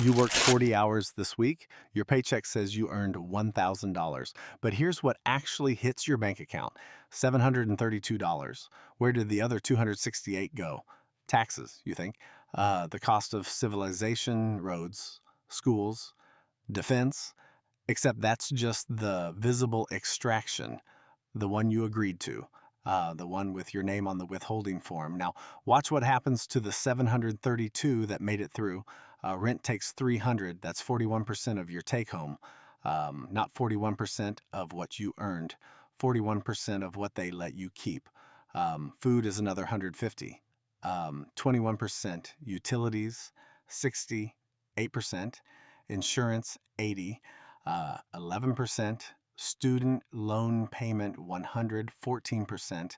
You worked 40 hours this week. Your paycheck says you earned $1,000. But here's what actually hits your bank account: $732. Where did the other 268 go? Taxes, you think? The cost of civilization, roads, schools, defense. Except that's just the visible extraction, the one you agreed to, the one with your name on the withholding form. Now, watch what happens to the 732 that made it through. Rent takes 300. That's 41% of your take home, not 41% of what you earned, 41% of what they let you keep. Food is another 150. 21% utilities, 68%, insurance 80, 11%, student loan payment 114%.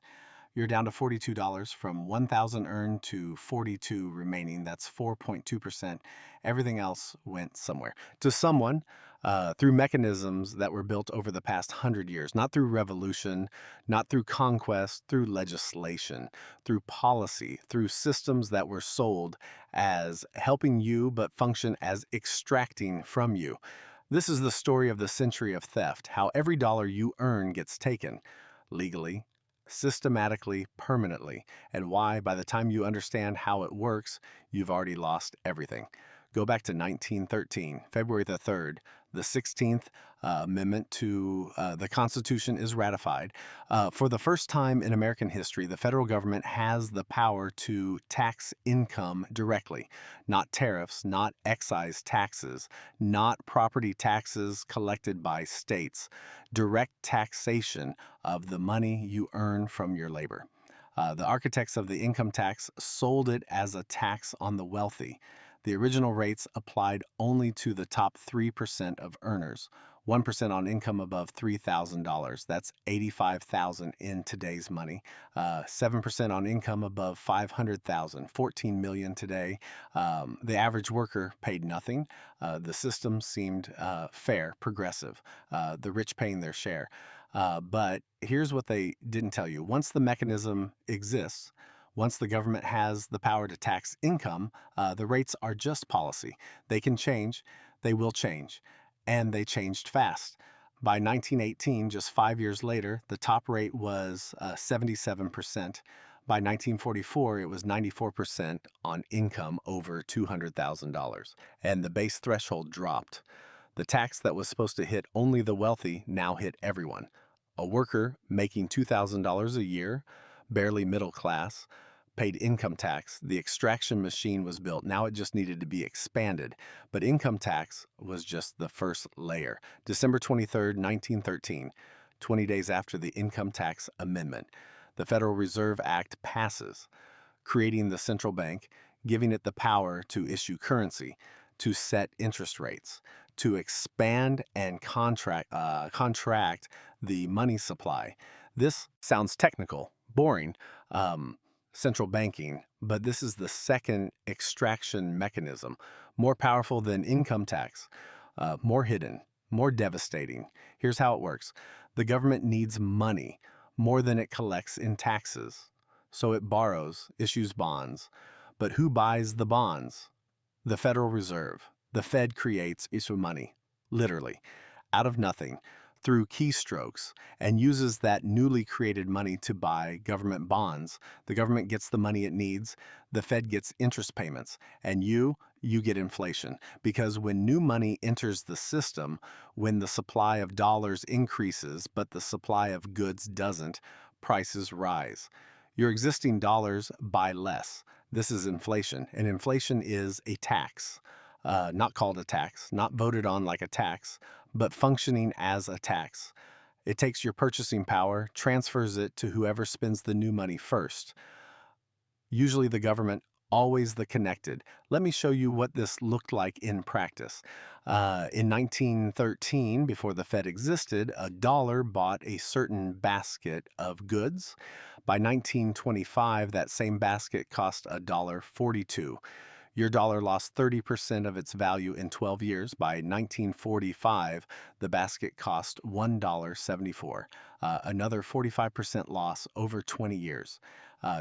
You're down to $42 from 1,000 earned to 42 remaining. That's 4.2%. Everything else went somewhere to someone through mechanisms that were built over the past 100 years, not through revolution, not through conquest, through legislation, through policy, through systems that were sold as helping you but function as extracting from you. This is the story of the century of theft, how every dollar you earn gets taken legally, systematically, permanently, and why, by the time you understand how it works, you've already lost everything. Go back to 1913, February the 3rd. The 16th Amendment to the Constitution is ratified. For the first time in American history, the federal government has the power to tax income directly, not tariffs, not excise taxes, not property taxes collected by states, direct taxation of the money you earn from your labor. The architects of the income tax sold it as a tax on the wealthy. The original rates applied only to the top 3% of earners. 1% on income above $3,000. That's 85,000 in today's money. 7% on income above 500,000, 14 million today. The average worker paid nothing. The system seemed fair, progressive. The rich paying their share. But here's what they didn't tell you. Once the mechanism exists, once the government has the power to tax income, the rates are just policy. They can change, they will change, and they changed fast. By 1918, just 5 years later, the top rate was 77%. By 1944, it was 94% on income over $200,000, and the base threshold dropped. The tax that was supposed to hit only the wealthy now hit everyone. A worker making $2,000 a year, barely middle class, paid income tax. The extraction machine was built. Now it just needed to be expanded. But income tax was just the first layer. December 23rd, 1913, 20 days after the Income Tax Amendment, the Federal Reserve Act passes, creating the central bank, giving it the power to issue currency, to set interest rates, to expand and contract the money supply. This sounds technical, boring, central banking, but this is the second extraction mechanism, more powerful than income tax, more hidden, more devastating. Here's how it works: the government needs money more than it collects in taxes. So it borrows, issues bonds. But who buys the bonds? The Federal Reserve. The Fed creates issue money, literally, out of nothing, through keystrokes, and uses that newly created money to buy government bonds. The government gets the money it needs, the Fed gets interest payments, and you get inflation. Because when new money enters the system, when the supply of dollars increases but the supply of goods doesn't, prices rise. Your existing dollars buy less. This is inflation, and inflation is a tax. Not called a tax, not voted on like a tax, but functioning as a tax. It takes your purchasing power, transfers it to whoever spends the new money first. Usually the government, always the connected. Let me show you what this looked like in practice. In 1913, before the Fed existed, a dollar bought a certain basket of goods. By 1925, that same basket cost $1.42. Your dollar lost 30% of its value in 12 years. By 1945, the basket cost $1.74, another 45% loss over 20 years.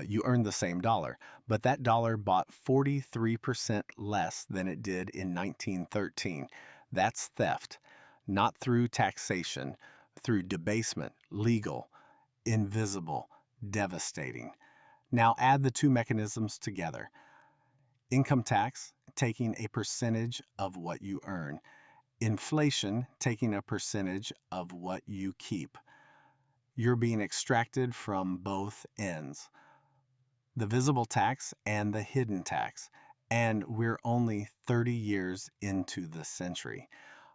You earned the same dollar, but that dollar bought 43% less than it did in 1913. That's theft, not through taxation, through debasement, legal, invisible, devastating. Now add the two mechanisms together. Income tax, taking a percentage of what you earn. Inflation, taking a percentage of what you keep. You're being extracted from both ends, the visible tax and the hidden tax. And we're only 30 years into the century.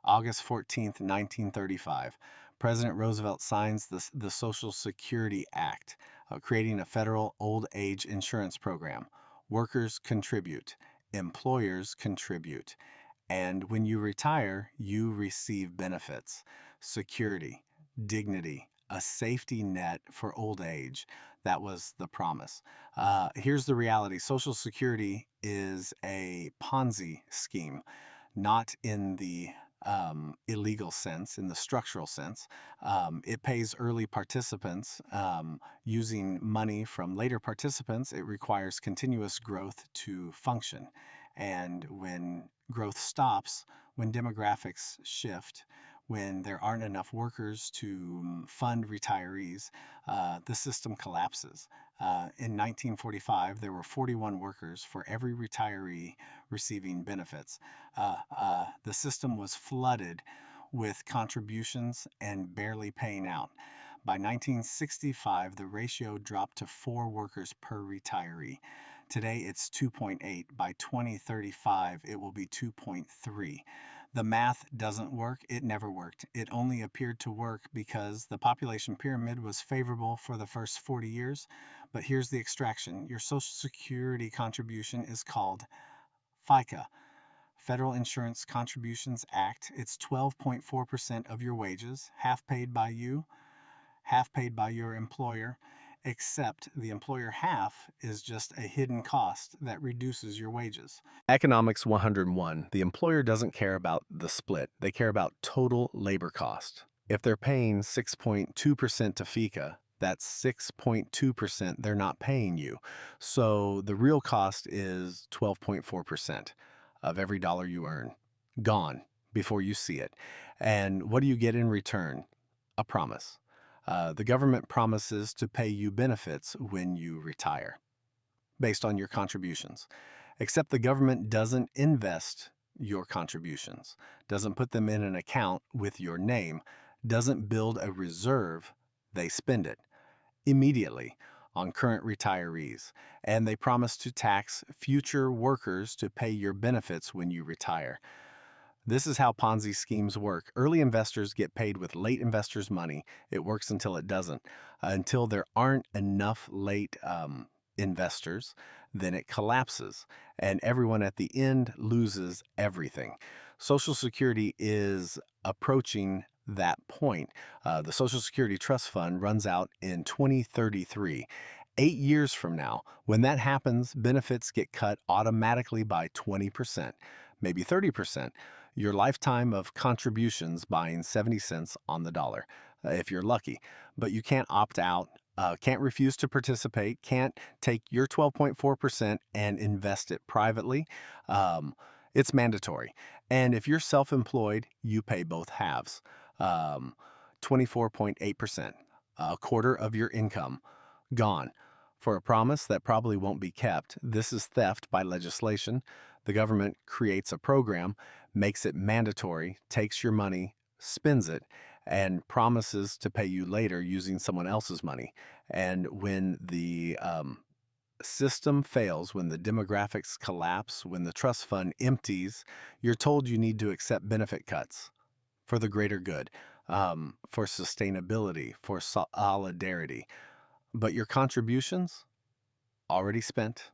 August 14th, 1935, President Roosevelt signs the Social Security Act, creating a federal old age insurance program. Workers contribute, employers contribute, and when you retire, you receive benefits, security, dignity, a safety net for old age. That was the promise. Here's the reality: Social Security is a Ponzi scheme, not in the illegal sense, in the structural sense. It pays early participants using money from later participants. It requires continuous growth to function. And when growth stops, when demographics shift, when there aren't enough workers to fund retirees, the system collapses. In 1945, there were 41 workers for every retiree receiving benefits. The system was flooded with contributions and barely paying out. By 1965, the ratio dropped to 4 workers per retiree. Today, it's 2.8. By 2035, it will be 2.3. The math doesn't work. It never worked. It only appeared to work because the population pyramid was favorable for the first 40 years. But here's the extraction: your Social Security contribution is called FICA, Federal Insurance Contributions Act. It's 12.4% of your wages, half paid by you, half paid by your employer, except the employer half is just a hidden cost that reduces your wages. Economics 101. The employer doesn't care about the split. They care about total labor cost. If they're paying 6.2% to FICA, that's 6.2% they're not paying you. So the real cost is 12.4% of every dollar you earn. Gone before you see it. And what do you get in return? A promise. The government promises to pay you benefits when you retire based on your contributions. Except the government doesn't invest your contributions, doesn't put them in an account with your name, doesn't build a reserve. They spend it immediately on current retirees, and they promise to tax future workers to pay your benefits when you retire. This is how Ponzi schemes work. Early investors get paid with late investors' money. It works until it doesn't. Until there aren't enough late investors, then it collapses, and everyone at the end loses everything. Social Security is approaching that point. The Social Security Trust Fund runs out in 2033. 8 years from now, when that happens, benefits get cut automatically by 20%, maybe 30%. Your lifetime of contributions buying 70 cents on the dollar, if you're lucky. But you can't opt out, can't refuse to participate, can't take your 12.4% and invest it privately. It's mandatory. And if you're self employed, you pay both halves, 24.8%, a quarter of your income, gone. For a promise that probably won't be kept. This is theft by legislation. The government creates a program, makes it mandatory, takes your money, spends it, and promises to pay you later using someone else's money. And when the system fails, when the demographics collapse, when the trust fund empties, you're told you need to accept benefit cuts for the greater good, for sustainability, for solidarity. But your contributions, already spent,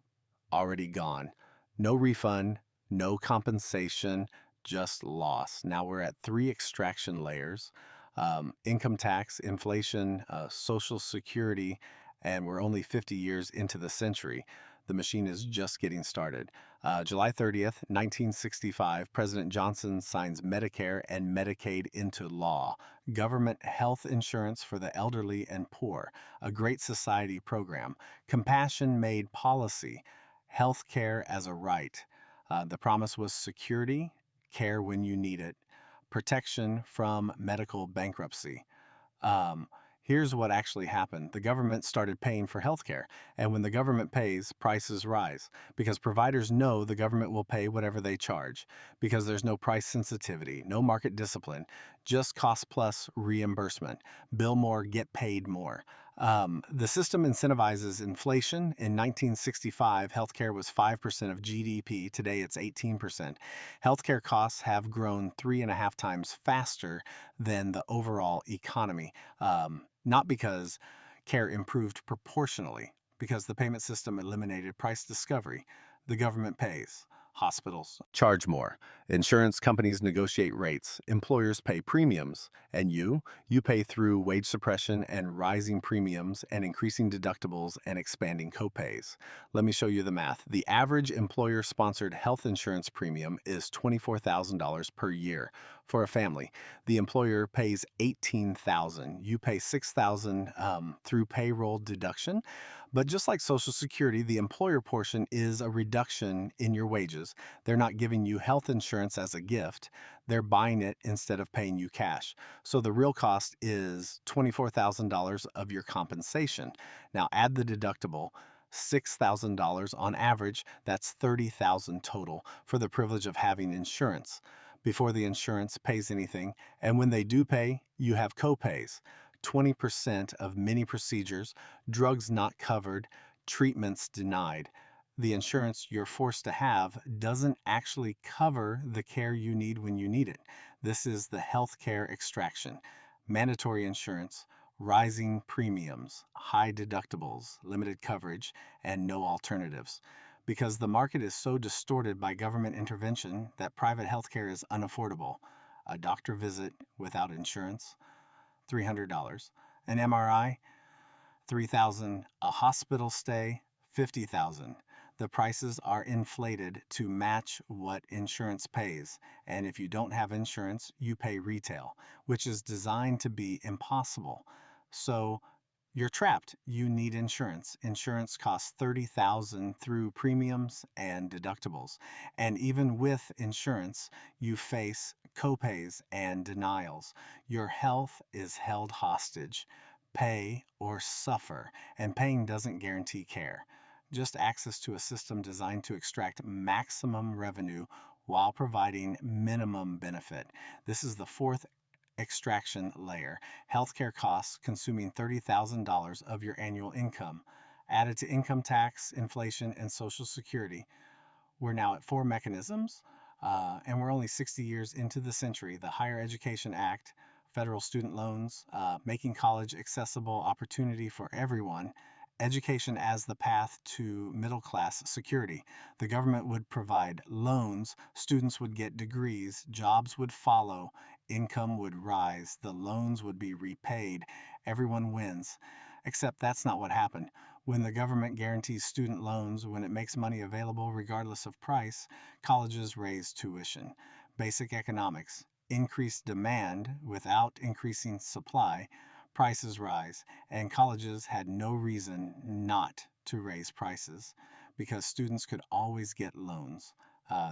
already gone. No refund, no compensation, just loss. Now we're at 3 extraction layers: income tax, inflation, Social Security, and we're only 50 years into the century. The machine is just getting started. July 30th, 1965, President Johnson signs Medicare and Medicaid into law. Government health insurance for the elderly and poor. A Great Society program. Compassion made policy. Health care as a right. The promise was security, care when you need it, protection from medical bankruptcy. Um, Here's what actually happened. The government started paying for healthcare, and when the government pays, prices rise because providers know the government will pay whatever they charge because there's no price sensitivity, no market discipline, just cost plus reimbursement. Bill more, get paid more. The system incentivizes inflation. In 1965, healthcare was 5% of GDP. Today, it's 18%. Healthcare costs have grown 3.5 times faster than the overall economy. Not because care improved proportionally, because the payment system eliminated price discovery. The government pays. Hospitals charge more. Insurance companies negotiate rates. Employers pay premiums. And you pay through wage suppression and rising premiums and increasing deductibles and expanding copays. Let me show you the math. The average employer-sponsored health insurance premium is $24,000 per year for a family. The employer pays $18,000. You pay $6,000 through payroll deduction. But just like Social Security, the employer portion is a reduction in your wages. They're not giving you health insurance as a gift. They're buying it instead of paying you cash. So the real cost is $24,000 of your compensation. Now add the deductible. $6,000 on average, that's $30,000 total for the privilege of having insurance before the insurance pays anything. And when they do pay, you have copays. 20% of many procedures, drugs not covered, treatments denied. The insurance you're forced to have doesn't actually cover the care you need when you need it. This is the healthcare extraction. Mandatory insurance, rising premiums, high deductibles, limited coverage, and no alternatives. Because the market is so distorted by government intervention that private healthcare is unaffordable. A doctor visit without insurance, $300. An MRI, $3,000. A hospital stay, $50,000. The prices are inflated to match what insurance pays. And if you don't have insurance, you pay retail, which is designed to be impossible. So you're trapped. You need insurance. Insurance costs $30,000 through premiums and deductibles. And even with insurance, you face copays and denials. Your health is held hostage. Pay or suffer, and paying doesn't guarantee care. Just access to a system designed to extract maximum revenue while providing minimum benefit. This is the fourth extraction layer. Healthcare costs consuming $30,000 of your annual income. Added to income tax, inflation, and Social Security. We're now at four mechanisms, and we're only 60 years into the century. The Higher Education Act, federal student loans, making college accessible opportunity for everyone, education as the path to middle class security. The government would provide loans, students would get degrees, jobs would follow, income would rise, the loans would be repaid, everyone wins. Except that's not what happened. When the government guarantees student loans, when it makes money available regardless of price, colleges raise tuition. Basic economics. Increased demand without increasing supply, prices rise, and colleges had no reason not to raise prices because students could always get loans.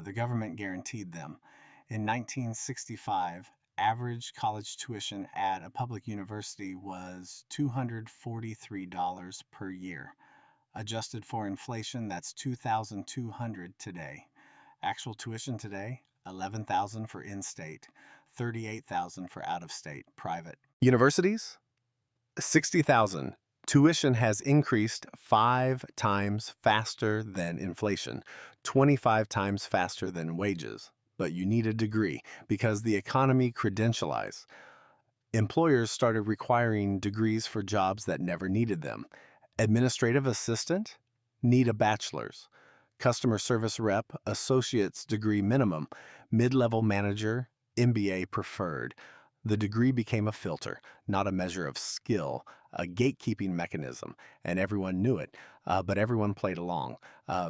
The government guaranteed them. In 1965, average college tuition at a public university was $243 per year. Adjusted for inflation, that's $2,200 today. Actual tuition today, $11,000 for in-state, $38,000 for out-of-state, private. Universities, $60,000. Tuition has increased 5 times faster than inflation, 25 times faster than wages. But you need a degree because the economy credentialized. Employers started requiring degrees for jobs that never needed them. Administrative assistant? Need a bachelor's. Customer service rep, associate's degree minimum. Mid-level manager, MBA preferred. The degree became a filter, not a measure of skill. a gatekeeping mechanism, and everyone knew it, but everyone played along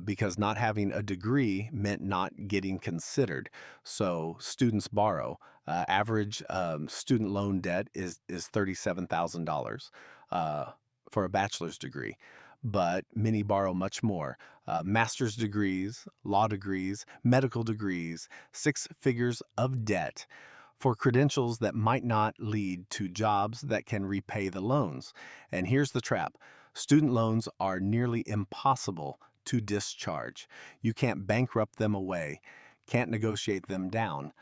because not having a degree meant not getting considered. So students borrow. Average student loan debt is $37,000 for a bachelor's degree, but many borrow much more. Master's degrees, law degrees, medical degrees, six figures of debt for credentials that might not lead to jobs that can repay the loans. And here's the trap: student loans are nearly impossible to discharge. You can't bankrupt them away, can't negotiate them down,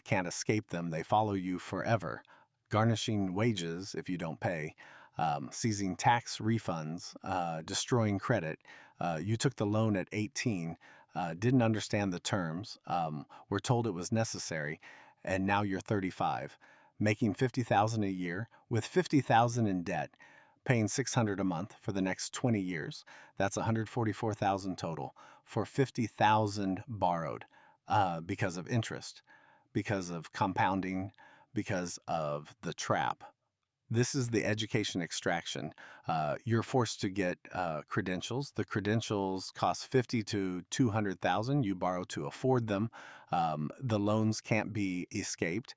can't escape them. They follow you forever, garnishing wages if you don't pay. Seizing tax refunds, destroying credit. You took the loan at 18, didn't understand the terms, were told it was necessary, and now you're 35, making $50,000 a year with $50,000 in debt, paying $600 a month for the next 20 years. That's $144,000 total for $50,000 borrowed because of interest, because of compounding, because of the trap. This is the education extraction. You're forced to get credentials. The credentials cost 50 to 200,000. You borrow to afford them. The loans can't be escaped,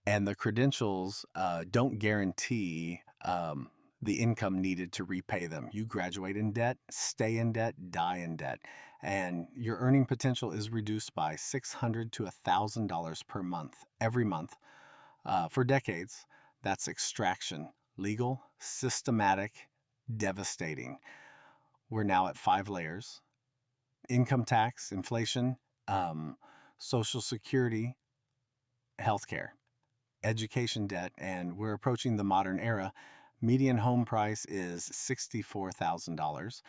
and the credentials don't guarantee the income needed to repay them. You graduate in debt, stay in debt, die in debt, and your earning potential is reduced by $600 to $1,000 per month, every month, for decades. That's extraction. Legal, systematic, devastating. We're now at 5 layers: income tax, inflation, um, Social Security, healthcare, education debt, and we're approaching the modern era. Median home price is $64,000.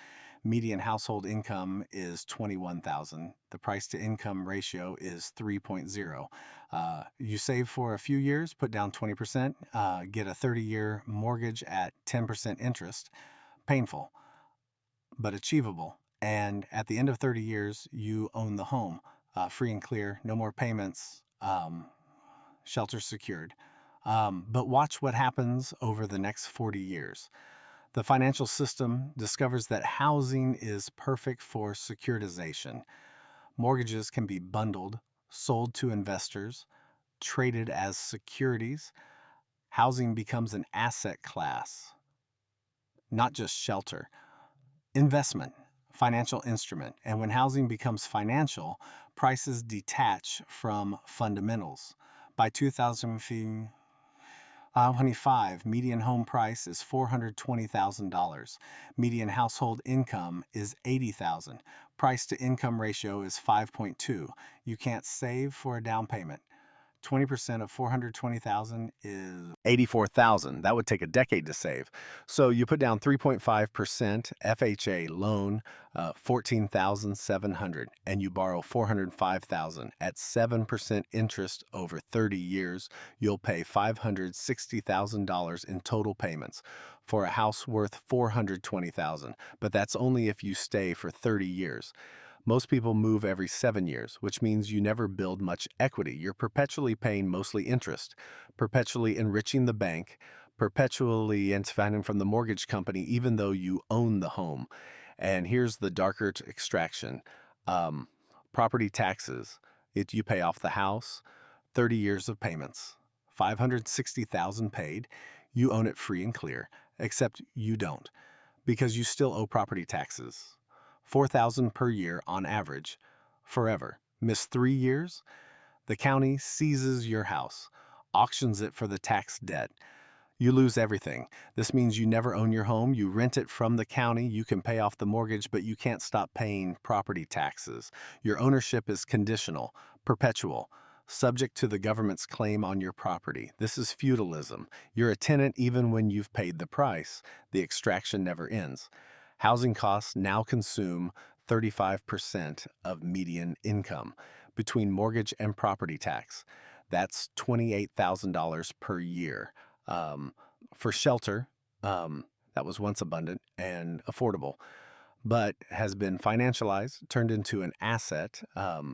Median household income is $21,000. The price to income ratio is 3.0. You save for a few years, put down 20%, get a 30-year mortgage at 10% interest. Painful, but achievable. And at the end of 30 years, you own the home, free and clear, no more payments, shelter secured. But watch what happens over the next 40 years. The financial system discovers that housing is perfect for securitization. Mortgages can be bundled, sold to investors, traded as securities. Housing becomes an asset class, not just shelter. Investment, financial instrument. And when housing becomes financial, prices detach from fundamentals. By 2025, median home price is $420,000. Median household income is $80,000. Price to income ratio is 5.2. You can't save for a down payment. 20% of 420,000 is 84,000. That would take a decade to save. So you put down 3.5% FHA loan, 14,700, and you borrow 405,000 at 7% interest over 30 years. You'll pay $560,000 in total payments for a house worth 420,000, but that's only if you stay for 30 years. Most people move every 7 years, which means you never build much equity. You're perpetually paying mostly interest, perpetually enriching the bank, perpetually expanding from the mortgage company, even though you own the home. And here's the darker extraction: um, property taxes. You pay off the house, 30 years of payments, 560,000 paid. You own it free and clear, except you don't, because you still owe property taxes. 4,000 per year on average, forever. Miss 3 years, the county seizes your house, auctions it for the tax debt. You lose everything. This means you never own your home. You rent it from the county. You can pay off the mortgage, but you can't stop paying property taxes. Your ownership is conditional, perpetual, subject to the government's claim on your property. This is feudalism. You're a tenant even when you've paid the price. The extraction never ends. Housing costs now consume 35% of median income between mortgage and property tax. That's $28,000 per year. For shelter, that was once abundant and affordable, but has been financialized, turned into an asset,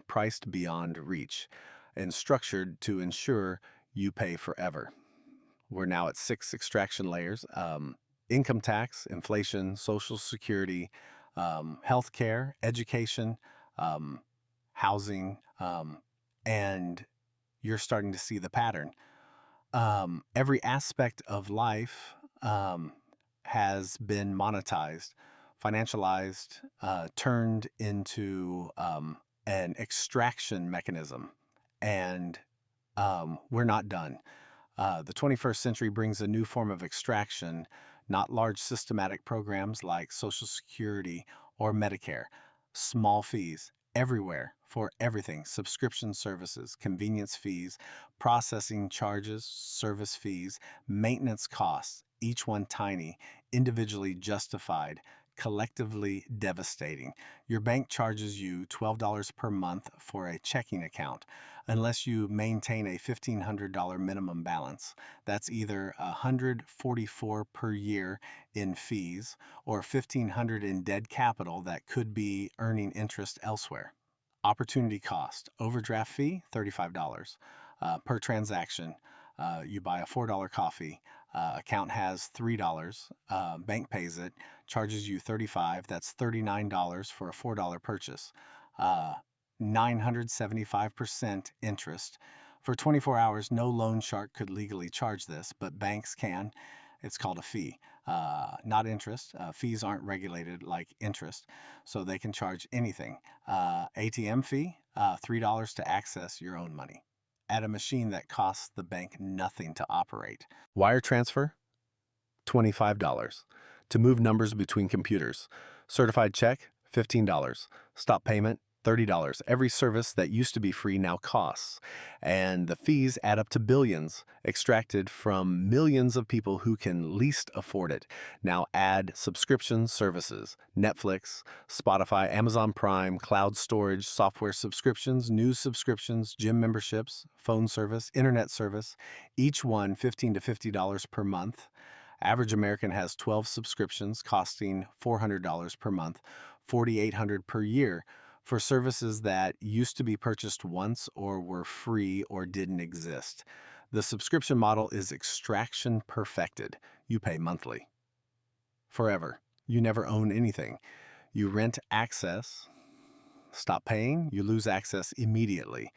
priced beyond reach, and structured to ensure you pay forever. We're now at 6 extraction layers. income tax, inflation, Social Security, healthcare, education, um, housing, and you're starting to see the pattern. Every aspect of life has been monetized, financialized, turned into an extraction mechanism. And we're not done. The 21st century brings a new form of extraction, not large systematic programs like Social Security or Medicare. Small fees everywhere for everything: subscription services, convenience fees, processing charges, service fees, maintenance costs, each one tiny, individually justified, collectively devastating. Your bank charges you $12 per month for a checking account unless you maintain a $1,500 minimum balance. That's either $144 per year in fees or $1,500 in dead capital that could be earning interest elsewhere. Opportunity cost: overdraft fee $35 per transaction. You buy a $4 coffee. Account has $3. Bank pays it, charges you $35. That's $39 for a $4 purchase. 975% interest. For 24 hours, no loan shark could legally charge this, but banks can. It's called a fee, not interest. Fees aren't regulated like interest, so they can charge anything. ATM fee, $3 to access your own money at a machine that costs the bank nothing to operate. Wire transfer, $25. To move numbers between computers. Certified check, $15. Stop payment, $30. Every service that used to be free now costs. And the fees add up to billions, extracted from millions of people who can least afford it. Now add subscription services: Netflix, Spotify, Amazon Prime, cloud storage, software subscriptions, news subscriptions, gym memberships, phone service, internet service, each one $15 to $50 per month. Average American has 12 subscriptions costing $400 per month, $4,800 per year for services that used to be purchased once or were free or didn't exist. The subscription model is extraction perfected. You pay monthly. Forever. You never own anything. You rent access. Stop paying, you lose access immediately.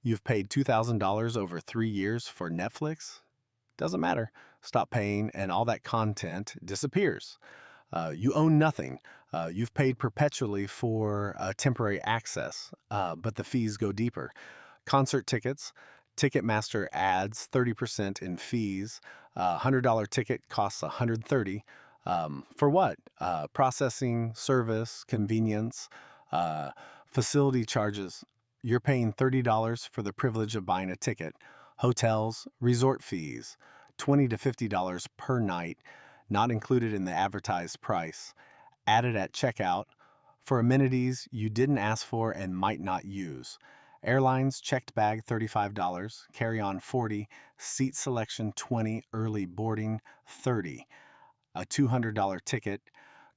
You've paid $2,000 over 3 years for Netflix? Doesn't matter. Stop paying, and all that content disappears. You own nothing. You've paid perpetually for temporary access, but the fees go deeper. Concert tickets, Ticketmaster adds 30% in fees. $100 ticket costs $130. For what? Processing, service, convenience, uh, facility charges. You're paying $30 for the privilege of buying a ticket. Hotels, resort fees, $20 to $50 per night, not included in the advertised price, added at checkout, for amenities you didn't ask for and might not use. Airlines: checked bag $35, carry-on $40, seat selection $20, early boarding $30. A $200 ticket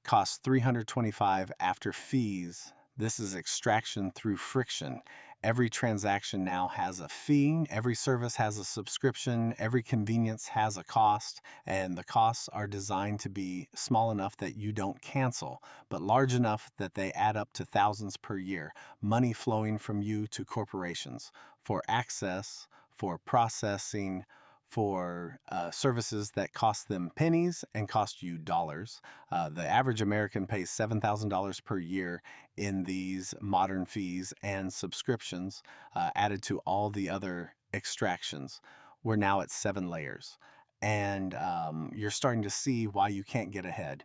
costs $325 after fees. This is extraction through friction. Every transaction now has a fee, every service has a subscription, every convenience has a cost, and the costs are designed to be small enough that you don't cancel, but large enough that they add up to thousands per year. Money flowing from you to corporations for access, for processing, for services that cost them pennies and cost you dollars. The average American pays $7,000 per year in these modern fees and subscriptions, added to all the other extractions. We're now at 7 layers. And you're starting to see why you can't get ahead.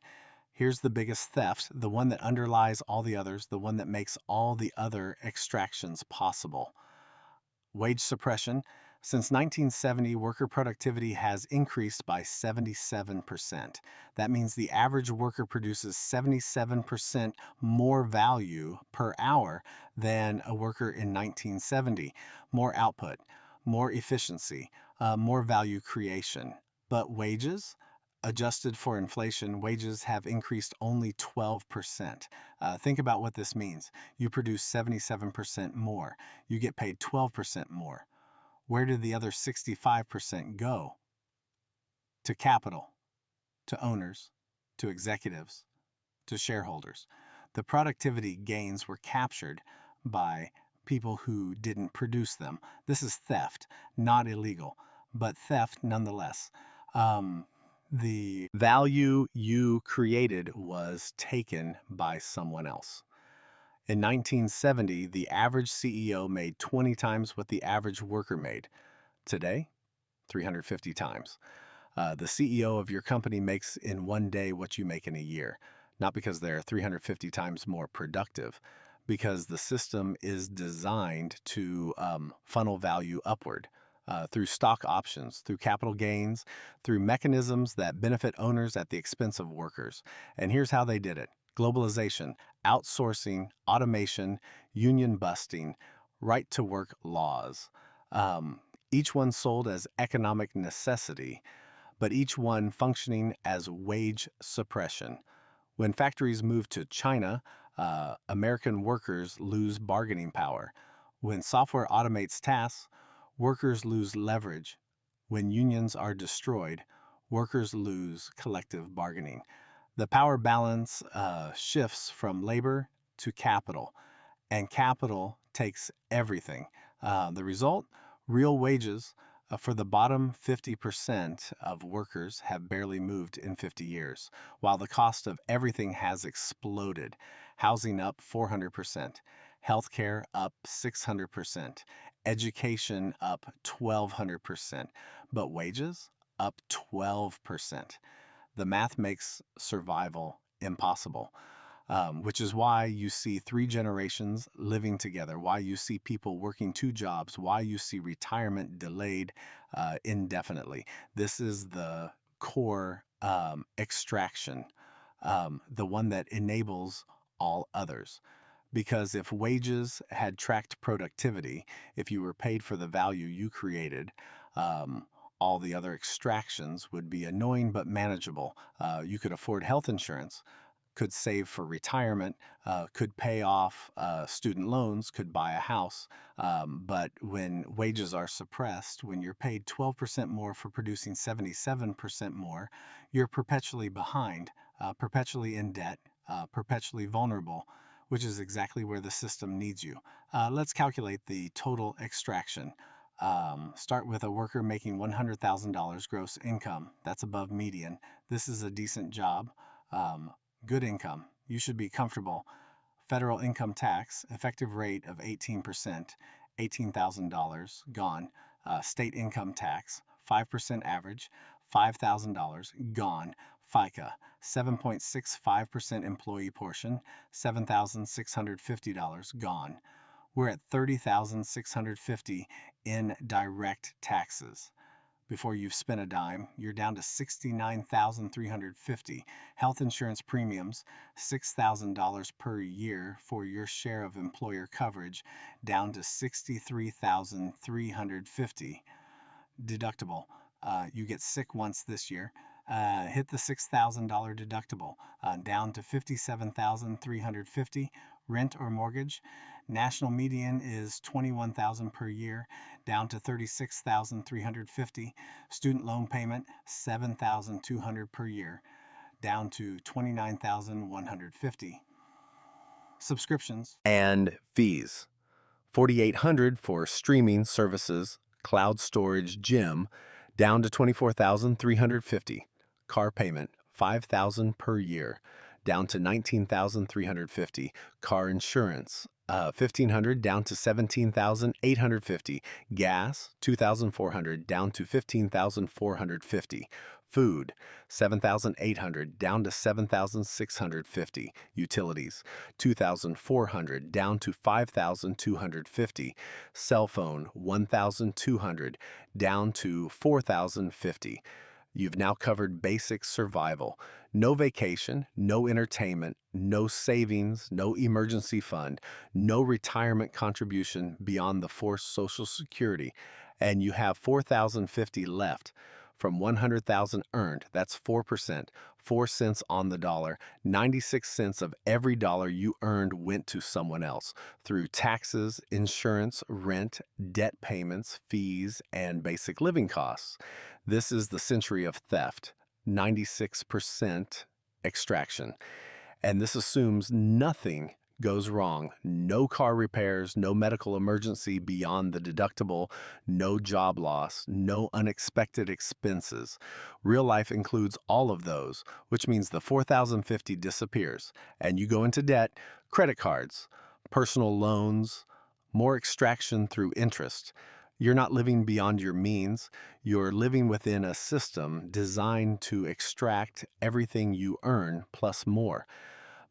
Here's the biggest theft, the one that underlies all the others, the one that makes all the other extractions possible: wage suppression. Since 1970, worker productivity has increased by 77%. That means the average worker produces 77% more value per hour than a worker in 1970. More output, more efficiency, more value creation. But wages? Adjusted for inflation, wages have increased only 12%. Think about what this means. You produce 77% more. You get paid 12% more. Where did the other 65% go? To capital. to owners, to executives, to shareholders. The productivity gains were captured by people who didn't produce them. This is theft, not illegal, but theft nonetheless. The value you created was taken by someone else. In 1970, the average CEO made 20 times what the average worker made. Today, 350 times. The CEO of your company makes in one day what you make in a year, not because they're 350 times more productive, because the system is designed to funnel value upward through stock options, through capital gains, through mechanisms that benefit owners at the expense of workers. And here's how they did it: globalization, outsourcing, automation, union busting, right to work laws. Um, each one sold as economic necessity, but each one functioning as wage suppression. When factories move to China, American workers lose bargaining power. When software automates tasks, workers lose leverage. When unions are destroyed, workers lose collective bargaining. The power balance shifts from labor to capital, and capital takes everything. The result: real wages for the bottom 50% of workers have barely moved in 50 years, while the cost of everything has exploded. Housing up 400%, healthcare up 600%, education up 1,200%, but wages up 12%. The math makes survival impossible. Which is why you see three generations living together, why you see people working two jobs, why you see retirement delayed indefinitely. This is the core extraction, the one that enables all others. Because if wages had tracked productivity, if you were paid for the value you created, all the other extractions would be annoying but manageable. You could afford health insurance, could save for retirement, could pay off student loans, could buy a house. But when wages are suppressed, when you're paid 12% more for producing 77% more, you're perpetually behind, perpetually in debt, perpetually vulnerable, which is exactly where the system needs you. Let's calculate the total extraction. Start with a worker making $100,000 gross income. That's above median. This is a decent job. Good income. You should be comfortable. Federal income tax, effective rate of 18%, $18,000, gone. State income tax, 5% average, $5,000, gone. FICA, 7.65% employee portion, $7,650, gone. We're at $30,650 in direct taxes. Before you've spent a dime, you're down to $69,350. Health insurance premiums, $6,000 per year for your share of employer coverage, down to $63,350. Deductible, you get sick once this year. Hit the $6,000 deductible, down to $57,350. Rent or mortgage, national median is $21,000 per year, down to $36,350. Student loan payment, $7,200 per year, down to $29,150. Subscriptions and fees, $4,800 for streaming services, cloud storage, gym, down to $24,350. Car payment, $5,000 per year, down to $19,350. Car insurance, $1,500 down to $17,850. Gas, $2,400 down to $15,450. Food, $7,800 down to $7,650. Utilities, $2,400 down to $5,250. Cell phone, $1,200 down to $4,050. You've now covered basic survival. No vacation, no entertainment, no savings, no emergency fund, no retirement contribution beyond the forced Social Security, and you have $4,050 left. From $100,000 earned, that's 4%, 4 cents on the dollar. 96 cents of every dollar you earned went to someone else through taxes, insurance, rent, debt payments, fees, and basic living costs. This is the century of theft, 96% extraction. And this assumes nothing goes wrong. No car repairs, no medical emergency beyond the deductible, no job loss, no unexpected expenses. Real life includes all of those, which means the 4,050 disappears and you go into debt, credit cards, personal loans, more extraction through interest. You're not living beyond your means. You're living within a system designed to extract everything you earn plus more.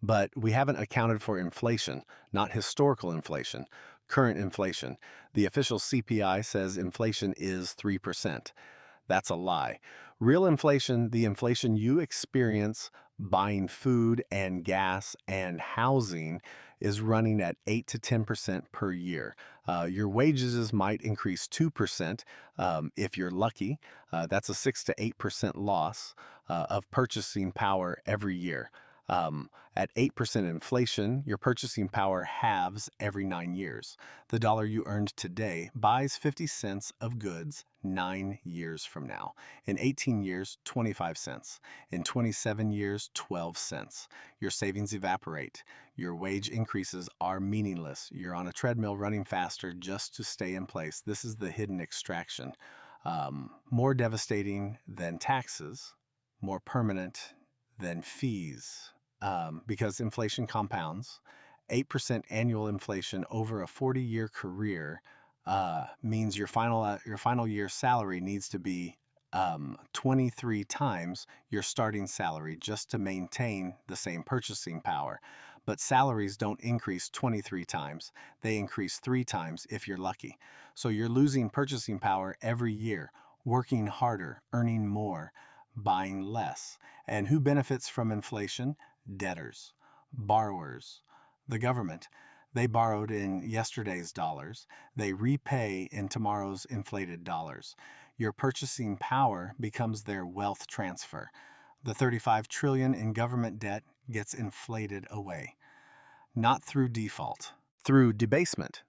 But we haven't accounted for inflation, not historical inflation, current inflation. The official CPI says inflation is 3%. That's a lie. Real inflation, the inflation you experience buying food and gas and housing, is running at 8 to 10% per year. Your wages might increase 2% if you're lucky. That's a 6 to 8% loss of purchasing power every year. At 8% inflation, your purchasing power halves every 9 years. The dollar you earned today buys 50 cents of goods 9 years from now. In 18 years, 25 cents. In 27 years, 12 cents. Your savings evaporate. Your wage increases are meaningless. You're on a treadmill running faster just to stay in place. This is the hidden extraction. More devastating than taxes, more permanent than fees. Because inflation compounds. 8% annual inflation over a 40-year career means your final year salary needs to be 23 times your starting salary just to maintain the same purchasing power. But salaries don't increase 23 times. They increase 3 times if you're lucky. So you're losing purchasing power every year, working harder, earning more, buying less. And who benefits from inflation? Debtors, borrowers, the government. They borrowed in yesterday's dollars. They repay in tomorrow's inflated dollars. Your purchasing power becomes their wealth transfer. The 35 trillion in government debt gets inflated away, not through default, through debasement.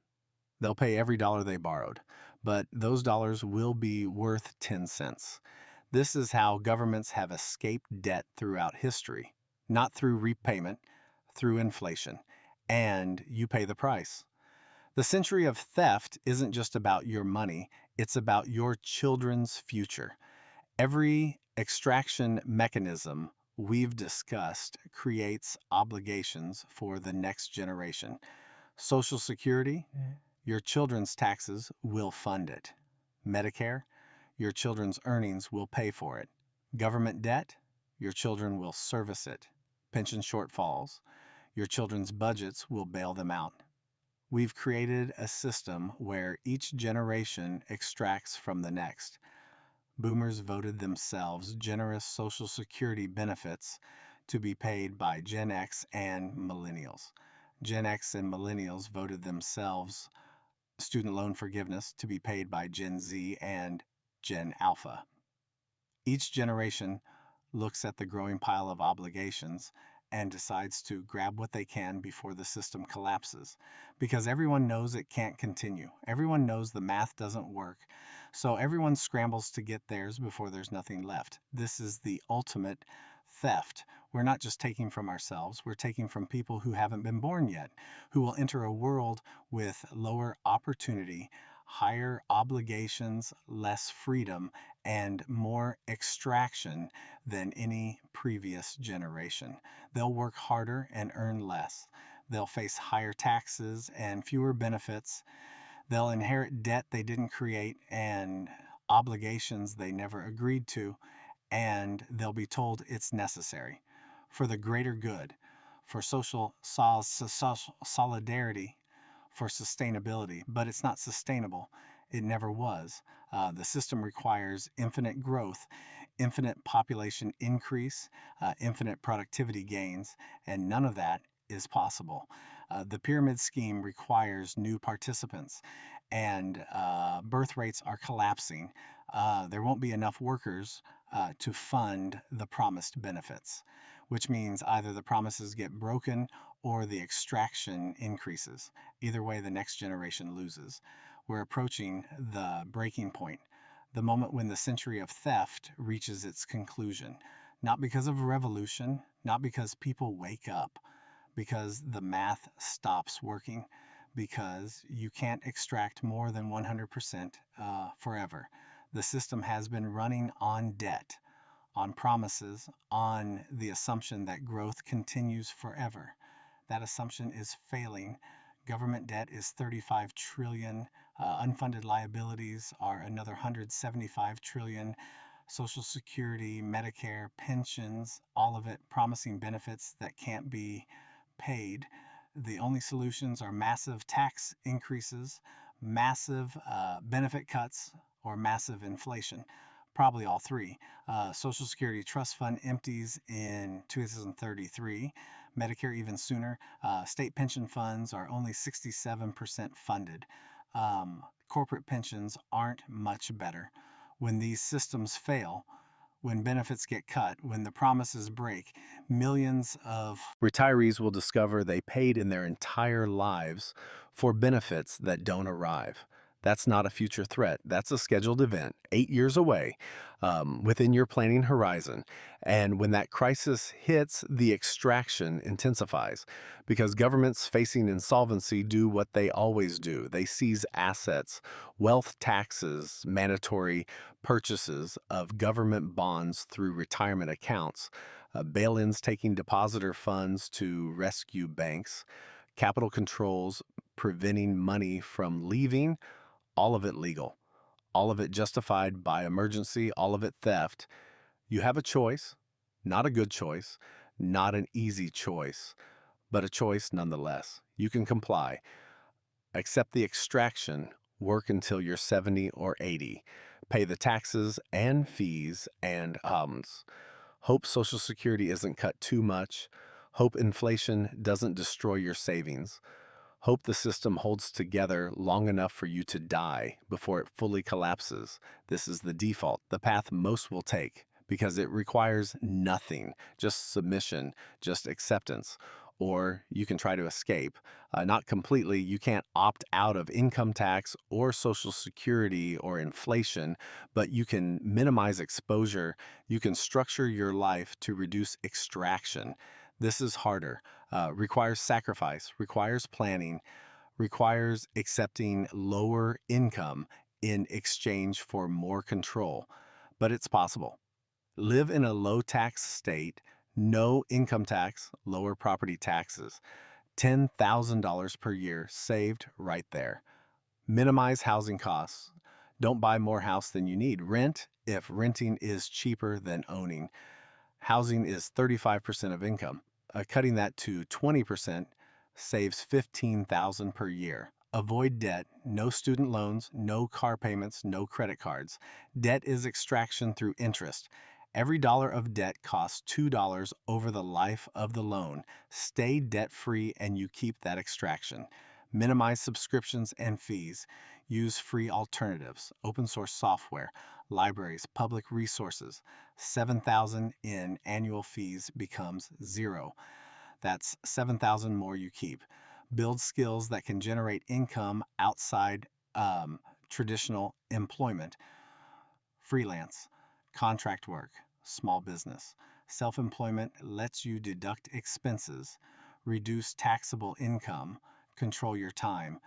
They'll pay every dollar they borrowed, but those dollars will be worth 10 cents. This is how governments have escaped debt throughout history, not through repayment, through inflation. And you pay the price. The century of theft isn't just about your money, it's about your children's future. Every extraction mechanism we've discussed creates obligations for the next generation. Social Security, your children's taxes will fund it. Medicare, your children's earnings will pay for it. Government debt, your children will service it. Pension shortfalls, your children's budgets will bail them out. We've created a system where each generation extracts from the next. Boomers voted themselves generous Social Security benefits to be paid by Gen X and Millennials. Gen X and Millennials voted themselves student loan forgiveness to be paid by Gen Z and Gen Alpha. Each generation looks at the growing pile of obligations and decides to grab what they can before the system collapses. Because everyone knows it can't continue. Everyone knows the math doesn't work. So everyone scrambles to get theirs before there's nothing left. This is the ultimate theft. We're not just taking from ourselves, we're taking from people who haven't been born yet, who will enter a world with lower opportunity, higher obligations, less freedom, and more extraction than any previous generation. They'll work harder and earn less. They'll face higher taxes and fewer benefits. They'll inherit debt they didn't create and obligations they never agreed to, and they'll be told it's necessary for the greater good, for social solidarity, for sustainability, but it's not sustainable. It never was. The system requires infinite growth, infinite population increase, infinite productivity gains, and none of that is possible. The pyramid scheme requires new participants, and birth rates are collapsing. There won't be enough workers to fund the promised benefits, which means either the promises get broken or the extraction increases. Either way, the next generation loses. We're approaching the breaking point. the moment when the century of theft reaches its conclusion. Not because of a revolution, not because people wake up, because the math stops working, because you can't extract more than 100% forever. The system has been running on debt, on promises, on the assumption that growth continues forever. That assumption is failing. Government debt is 35 trillion. Unfunded liabilities are another 175 trillion. Social Security, Medicare, pensions, all of it promising benefits that can't be paid. The only solutions are massive tax increases, massive benefit cuts, or massive inflation. Probably all three. Social Security Trust Fund empties in 2033, Medicare even sooner. State pension funds are only 67% funded. Corporate pensions aren't much better. When these systems fail, when benefits get cut, when the promises break, millions of retirees will discover they paid in their entire lives for benefits that don't arrive. That's not a future threat. That's a scheduled event, 8 years away, within your planning horizon. And when that crisis hits, the extraction intensifies because governments facing insolvency do what they always do. They seize assets, wealth taxes, mandatory purchases of government bonds through retirement accounts, bail-ins taking depositor funds to rescue banks, capital controls preventing money from leaving, all of it legal, all of it justified by emergency, all of it theft. You have a choice, not a good choice, not an easy choice, but a choice nonetheless. You can comply, accept the extraction, work until you're 70 or 80, pay the taxes and fees and hope Social Security isn't cut too much, hope inflation doesn't destroy your savings, hope the system holds together long enough for you to die before it fully collapses. This is the default, the path most will take, because it requires nothing, just submission, just acceptance. Or you can try to escape. Not completely, you can't opt out of income tax or Social Security or inflation, but you can minimize exposure. You can structure your life to reduce extraction. This is harder, requires sacrifice, requires planning, requires accepting lower income in exchange for more control. But it's possible. Live in a low tax state, no income tax, lower property taxes, $10,000 per year saved right there. Minimize housing costs. Don't buy more house than you need. Rent if renting is cheaper than owning. Housing is 35% of income. Cutting that to 20% saves $15,000 per year. Avoid debt, no student loans, no car payments, no credit cards. Debt is extraction through interest. Every dollar of debt costs $2 over the life of the loan. Stay debt-free and you keep that extraction. Minimize subscriptions and fees. Use free alternatives, open source software, libraries, public resources. 7,000 in annual fees becomes zero. That's 7,000 more you keep. Build skills that can generate income outside traditional employment. Freelance, contract work, small business. Self-employment lets you deduct expenses, reduce taxable income, control your time.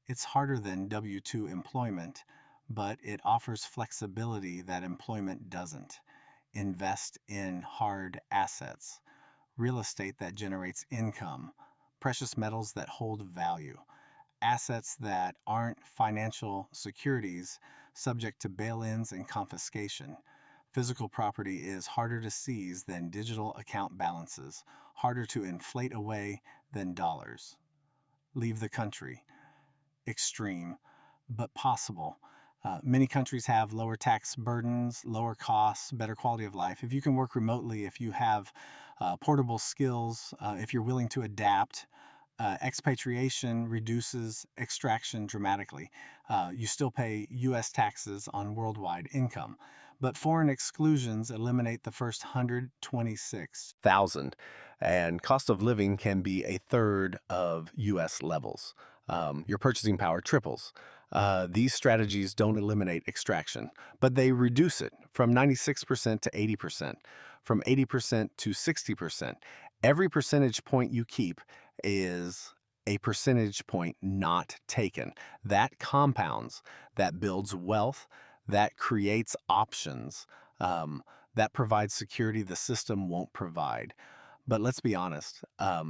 It's harder than W-2 employment, but it offers flexibility that employment doesn't. Invest in hard assets, real estate that generates income, precious metals that hold value, assets that aren't financial securities subject to bail-ins and confiscation. Physical property is harder to seize than digital account balances, harder to inflate away than dollars. Leave the country. Extreme, but possible. Many countries have lower tax burdens, lower costs, better quality of life. If you can work remotely, if you have portable skills, if you're willing to adapt, expatriation reduces extraction dramatically. You still pay U.S. taxes on worldwide income, but foreign exclusions eliminate the first 126,000, and cost of living can be a third of U.S. levels. Your purchasing power triples. These strategies don't eliminate extraction, but they reduce it from 96% to 80%, from 80% to 60%. Every percentage point you keep is a percentage point not taken. That compounds, that builds wealth, that creates options, um, that provides security the system won't provide. But let's be honest,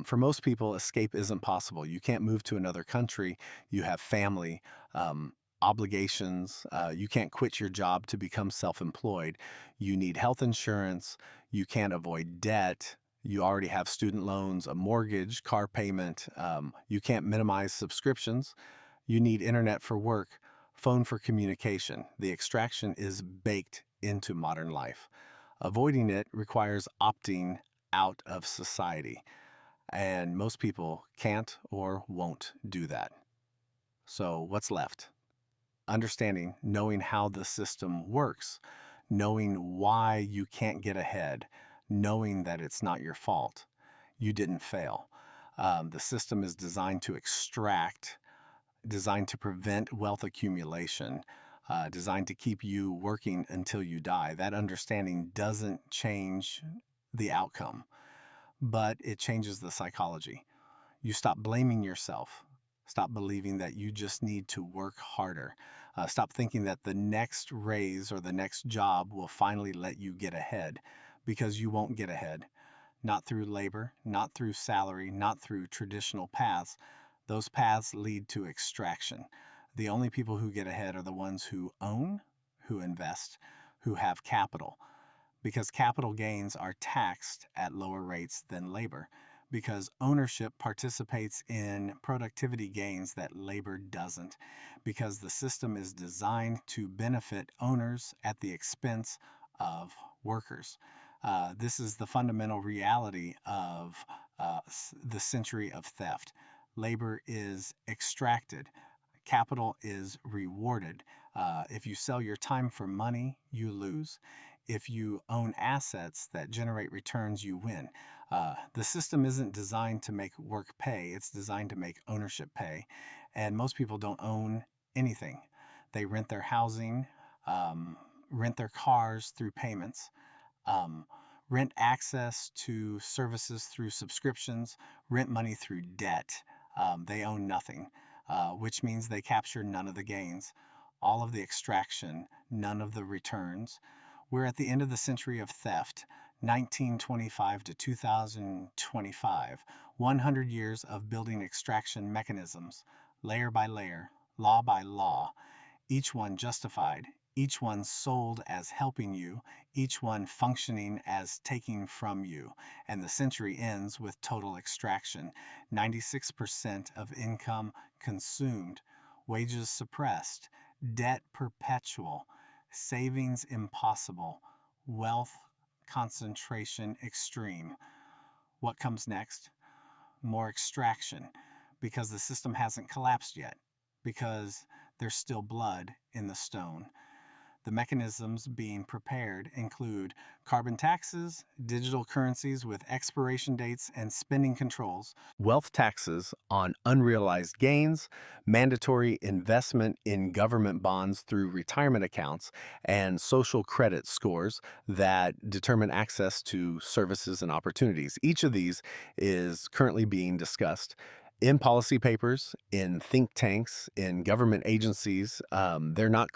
for most people, escape isn't possible. You can't move to another country. You have family, um, obligations. You can't quit your job to become self employed. You need health insurance. You can't avoid debt. You already have student loans, a mortgage, car payment. You can't minimize subscriptions. You need internet for work, phone for communication. The extraction is baked into modern life. Avoiding it requires opting out of society, and most people can't or won't do that. So, what's left? Understanding, knowing how the system works, knowing why you can't get ahead, knowing that it's not your fault. You didn't fail. The system is designed to extract, designed to prevent wealth accumulation, designed to keep you working until you die. That understanding doesn't change the outcome, but it changes the psychology. You stop blaming yourself. Stop believing that you just need to work harder. Stop thinking that the next raise or the next job will finally let you get ahead, because you won't get ahead. Not through labor, not through salary, not through traditional paths. Those paths lead to extraction. The only people who get ahead are the ones who own, who invest, who have capital, because capital gains are taxed at lower rates than labor, because ownership participates in productivity gains that labor doesn't, because the system is designed to benefit owners at the expense of workers. This is the fundamental reality of the century of theft. Labor is extracted, capital is rewarded. If you sell your time for money, you lose. If you own assets that generate returns, you win. The system isn't designed to make work pay, it's designed to make ownership pay. And most people don't own anything. They rent their housing, um, rent their cars through payments, um, rent access to services through subscriptions, rent money through debt. They own nothing, which means they capture none of the gains, all of the extraction, none of the returns. We're at the end of the century of theft, 1925 to 2025, 100 years of building extraction mechanisms, layer by layer, law by law, each one justified, each one sold as helping you, each one functioning as taking from you. And the century ends with total extraction. 96% of income consumed, wages suppressed, debt perpetual, savings impossible, wealth concentration extreme. What comes next? More extraction, because the system hasn't collapsed yet, because there's still blood in the stone. The mechanisms being prepared include carbon taxes, digital currencies with expiration dates and spending controls, wealth taxes on unrealized gains, mandatory investment in government bonds through retirement accounts, and social credit scores that determine access to services and opportunities. Each of these is currently being discussed in policy papers, in think tanks, in government agencies. They're not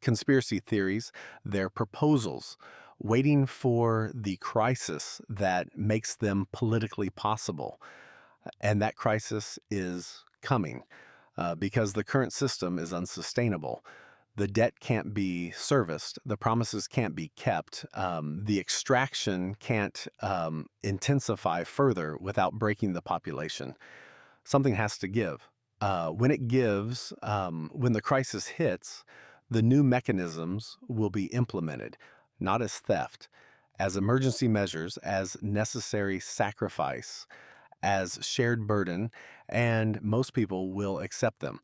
conspiracy theories, they're proposals waiting for the crisis that makes them politically possible. And that crisis is coming because the current system is unsustainable. The debt can't be serviced, the promises can't be kept, the extraction can't intensify further without breaking the population. Something has to give. When it gives, when the crisis hits, the new mechanisms will be implemented, not as theft, as emergency measures, as necessary sacrifice, as shared burden, and most people will accept them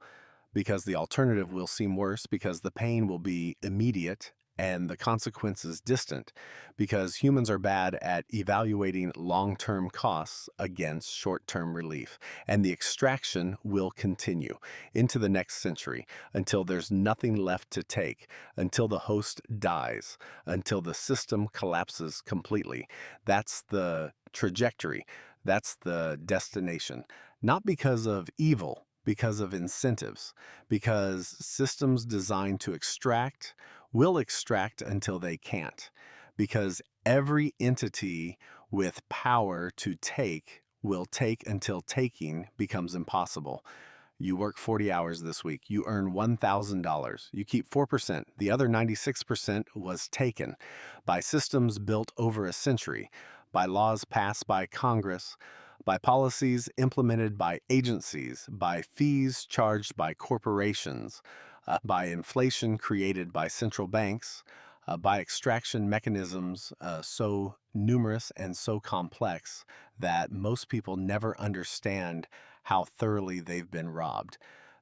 because the alternative will seem worse, because the pain will be immediate and the consequences distant because humans are bad at evaluating long-term costs against short-term relief. And the extraction will continue into the next century until there's nothing left to take, until the host dies, until the system collapses completely. That's the trajectory. That's the destination. Not because of evil, because of incentives, because systems designed to extract will extract until they can't, because every entity with power to take will take until taking becomes impossible. You work 40 hours this week. You earn $1,000. You keep 4%. The other 96% was taken by systems built over a century, by laws passed by Congress, by policies implemented by agencies, by fees charged by corporations, by inflation created by central banks, by extraction mechanisms so numerous and so complex that most people never understand how thoroughly they've been robbed.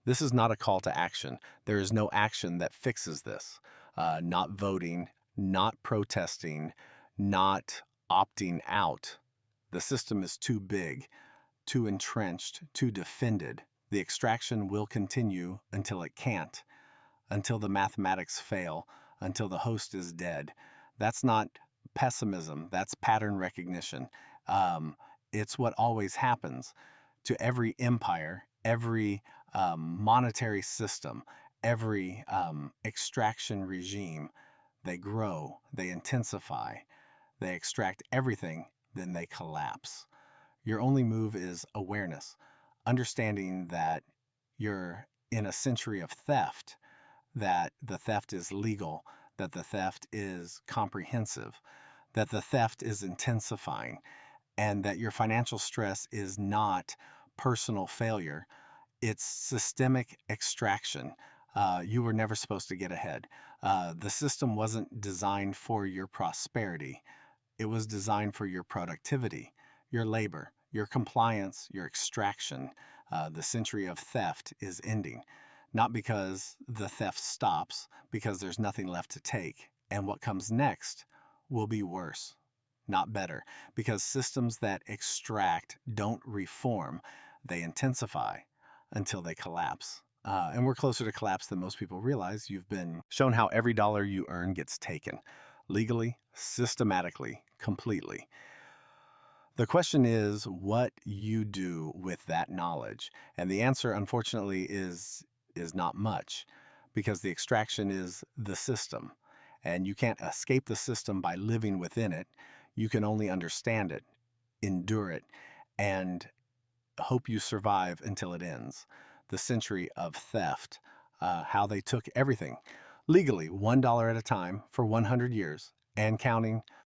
This is not a call to action. There is no action that fixes this. Not voting, not protesting, not opting out. The system is too big, too entrenched, too defended. The extraction will continue until it can't, until the mathematics fail, until the host is dead. That's not pessimism, that's pattern recognition. Um, it's what always happens to every empire, every monetary system, every extraction regime. They grow, they intensify, they extract everything, then they collapse. Your only move is awareness, understanding that you're in a century of theft, that the theft is legal, that the theft is comprehensive, that the theft is intensifying, and that your financial stress is not personal failure, it's systemic extraction. You were never supposed to get ahead. The system wasn't designed for your prosperity. It was designed for your productivity, your labor, your compliance, your extraction. The century of theft is ending, not because the theft stops, because there's nothing left to take. And what comes next will be worse, not better, because systems that extract don't reform, they intensify until they collapse. And we're closer to collapse than most people realize. You've been shown how every dollar you earn gets taken legally, systematically, completely. The question is what you do with that knowledge. And the answer, unfortunately, is not much because the extraction is the system. And you can't escape the system by living within it. You can only understand it, endure it, and hope you survive until it ends. The century of theft, how they took everything legally, $1 at a time for 100 years and counting,